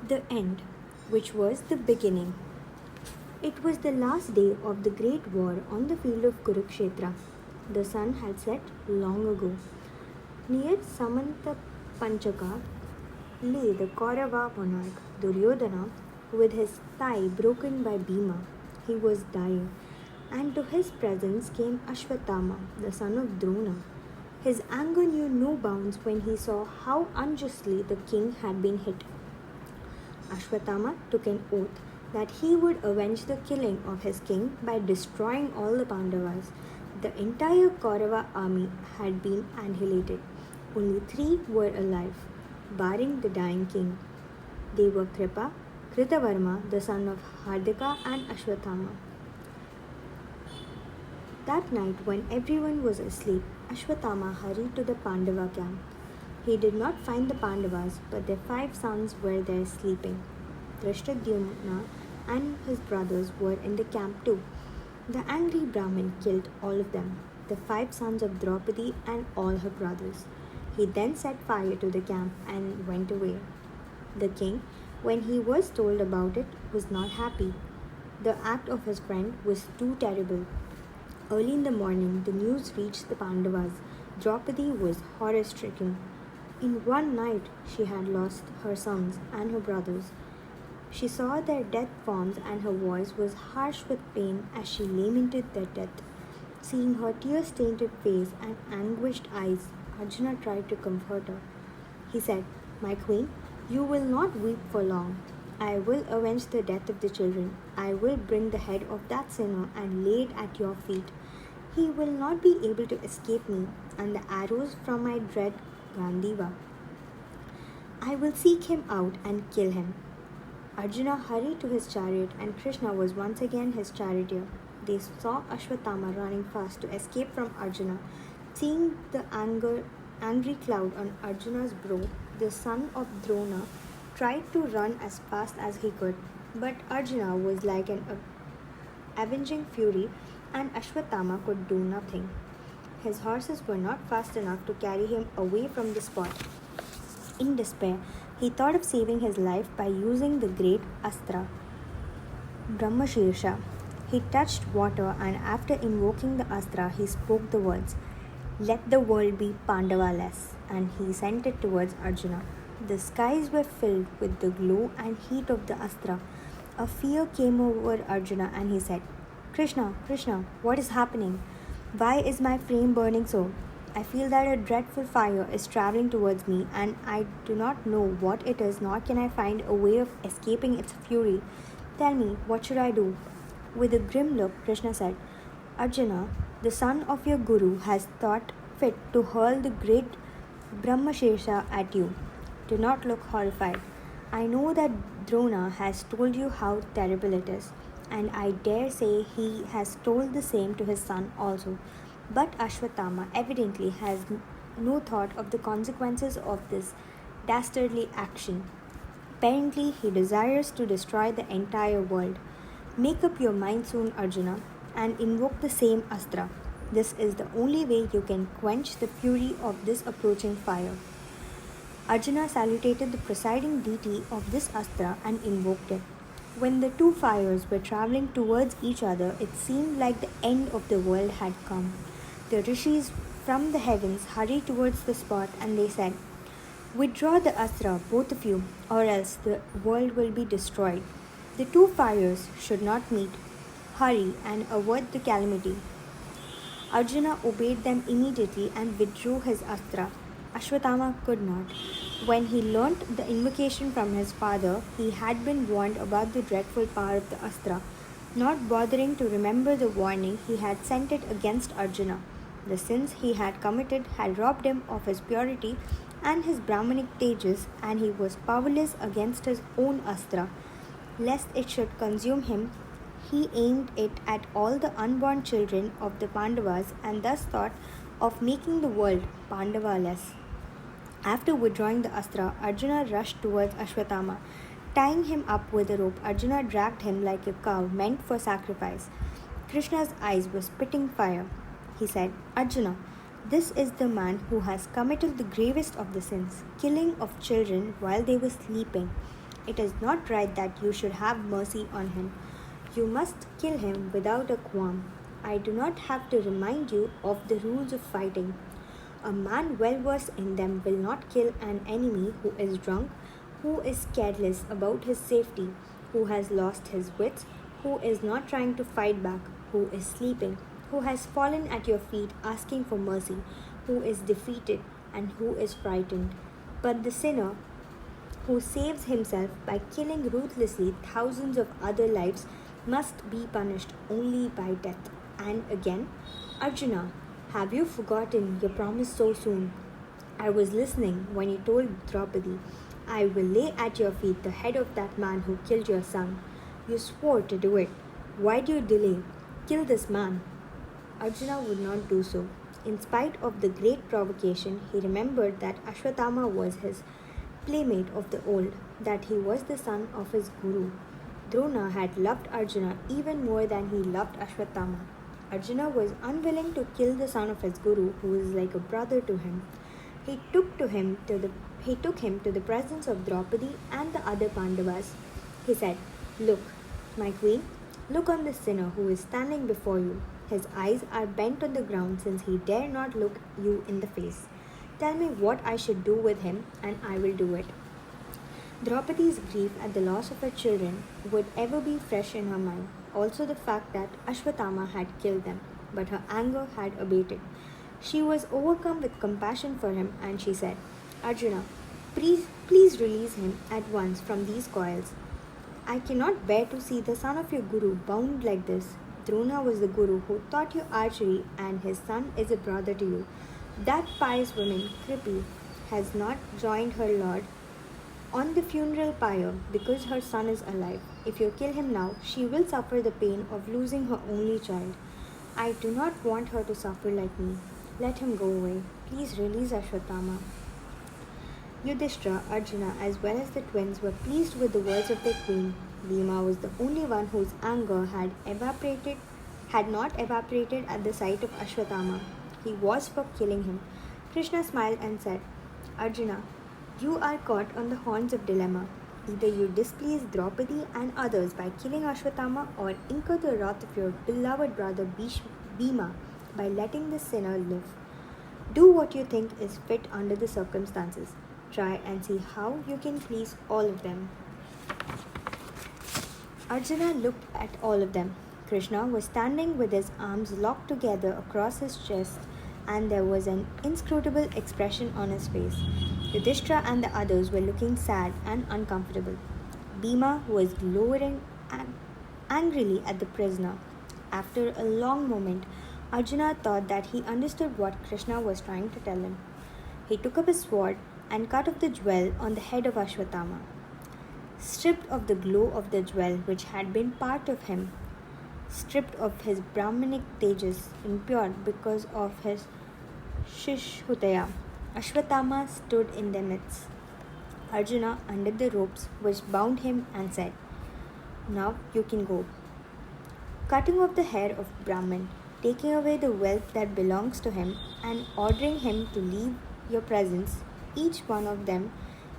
The end, which was the beginning. It was the last day of the great war on the field of Kurukshetra. The sun had set long ago. Near Samanta Panchaka lay the Kaurava monarch Duryodhana with his thigh broken by Bhima. He was dying, and to his presence came Ashwatthama, the son of Drona. His anger knew no bounds when he saw how unjustly the king had been hit. Ashwatthama took an oath that he would avenge the killing of his king by destroying all the Pandavas. The entire Kaurava army had been annihilated. Only 3 were alive, barring the dying king. They were Kripa, Kritavarma, the son of Hardika, and Ashwatthama. That night, when everyone was asleep, Ashwatthama hurried to the Pandava camp. He did not find the Pandavas, but their 5 sons were there sleeping. Drishtadyumna and his brothers were in the camp too. The angry Brahmin killed all of them, the 5 sons of Draupadi and all her brothers. He then set fire to the camp and went away. The king, when he was told about it, was not happy. The act of his friend was too terrible. Early in the morning, the news reached the Pandavas. Draupadi was horror-stricken. In one night, she had lost her sons and her brothers. She saw their death forms, and her voice was harsh with pain as she lamented their death. Seeing her tear-stained face and anguished eyes, Arjuna tried to comfort her. He said, "My queen, you will not weep for long. I will avenge the death of the children. I will bring the head of that sinner and lay it at your feet. He will not be able to escape me and the arrows from my dread Gandiva. I will seek him out and kill him." Arjuna hurried to his chariot, and Krishna was once again his charioteer. They saw Ashwatthama running fast to escape from Arjuna. Seeing the angry cloud on Arjuna's brow, the son of Drona tried to run as fast as he could, but Arjuna was like an avenging fury, and Ashwatthama could do nothing. His horses were not fast enough to carry him away from the spot. In despair, he thought of saving his life by using the great Astra, Brahmashirsha. He touched water, and after invoking the Astra, he spoke the words, "Let the world be Pandava-less," and he sent it towards Arjuna. The skies were filled with the glow and heat of the Astra. A fear came over Arjuna, and he said, "Krishna, Krishna, what is happening? Why is my flame burning so? I feel that a dreadful fire is traveling towards me, and I do not know what it is, nor can I find a way of escaping its fury. Tell me, what should I do?" With a grim look, Krishna said, "Arjuna, the son of your guru has thought fit to hurl the great Brahmashirsha at you. Do not look horrified. I know that Drona has told you how terrible it is, and I dare say he has told the same to his son also. But Ashwatthama evidently has no thought of the consequences of this dastardly action. Apparently, he desires to destroy the entire world. Make up your mind soon, Arjuna, and invoke the same Astra. This is the only way you can quench the fury of this approaching fire." Arjuna saluted the presiding deity of this Astra and invoked it. When the 2 fires were traveling towards each other, it seemed like the end of the world had come. The rishis from the heavens hurried towards the spot, and they said, "Withdraw the Astra, both of you, or else the world will be destroyed. The 2 fires should not meet. Hurry and avert the calamity." Arjuna obeyed them immediately and withdrew his Astra. Ashwatthama could not. When he learnt the invocation from his father, he had been warned about the dreadful power of the Astra. Not bothering to remember the warning, he had sent it against Arjuna. The sins he had committed had robbed him of his purity and his Brahmanic tejas, and he was powerless against his own Astra. Lest it should consume him, he aimed it at all the unborn children of the Pandavas, and thus thought of making the world Pandava-less. After withdrawing the Astra, Arjuna rushed towards Ashwatthama. Tying him up with a rope, Arjuna dragged him like a cow meant for sacrifice. Krishna's eyes were spitting fire. He said, "Arjuna, this is the man who has committed the gravest of the sins, killing of children while they were sleeping. It is not right that you should have mercy on him. You must kill him without a qualm. I do not have to remind you of the rules of fighting. A man well versed in them will not kill an enemy who is drunk, who is careless about his safety, who has lost his wits, who is not trying to fight back, who is sleeping, who has fallen at your feet asking for mercy, who is defeated and who is frightened. But the sinner who saves himself by killing ruthlessly thousands of other lives must be punished only by death. And again, Arjuna, have you forgotten your promise so soon? I was listening when you told Draupadi, I will lay at your feet the head of that man who killed your son. You swore to do it. Why do you delay? Kill this man. Arjuna would not do so. In spite of the great provocation, he remembered that Ashwatthama was his playmate of the old, that he was the son of his guru. Drona had loved Arjuna even more than he loved Ashwatthama. Arjuna was unwilling to kill the son of his guru, who was like a brother to him. He took him to the presence of Draupadi and the other Pandavas. He said, Look, my queen, look on this sinner who is standing before you. His eyes are bent on the ground since he dare not look you in the face. Tell me what I should do with him, and I will do it. Draupadi's grief at the loss of her children would ever be fresh in her mind. Also the fact that Ashwatthama had killed them, but her anger had abated. She was overcome with compassion for him, and she said, Arjuna, please release him at once from these coils. I cannot bear to see the son of your guru bound like this. Drona was the guru who taught you archery, and his son is a brother to you. That pious woman, Kripi, has not joined her lord on the funeral pyre because her son is alive. If you kill him now, she will suffer the pain of losing her only child. I do not want her to suffer like me. Let him go away. Please release Ashwatthama. Yudhishthira, Arjuna, as well as the twins were pleased with the words of their queen. Bhima was the only one whose anger had not evaporated at the sight of Ashwatthama. He was for killing him. Krishna smiled and said, Arjuna, you are caught on the horns of dilemma. Either you displease Draupadi and others by killing Ashwatthama, or incur the wrath of your beloved brother Bhima by letting the sinner live. Do what you think is fit under the circumstances. Try and see how you can please all of them. Arjuna looked at all of them. Krishna was standing with his arms locked together across his chest, and there was an inscrutable expression on his face. Yudhishthira and the others were looking sad and uncomfortable. Bhima was glowering angrily at the prisoner. After a long moment, Arjuna thought that he understood what Krishna was trying to tell him. He took up his sword and cut off the jewel on the head of Ashwatthama. Stripped of the glow of the jewel which had been part of him, stripped of his Brahmanic tejas, impure because of his Shishhudaya, Ashwatthama stood in their midst. Arjuna undid the ropes which bound him and said, Now you can go. Cutting off the hair of Brahman, taking away the wealth that belongs to him, and ordering him to leave your presence, each one of them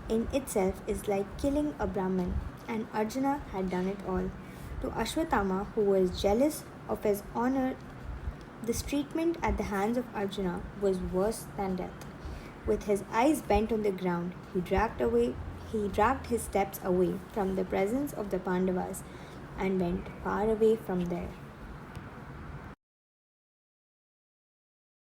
in itself is like killing a Brahman, and Arjuna had done it all. To Ashwatthama, who was jealous of his honor, this treatment at the hands of Arjuna was worse than death. With his eyes bent on the ground, he dragged his steps away from the presence of the Pandavas and went far away from there.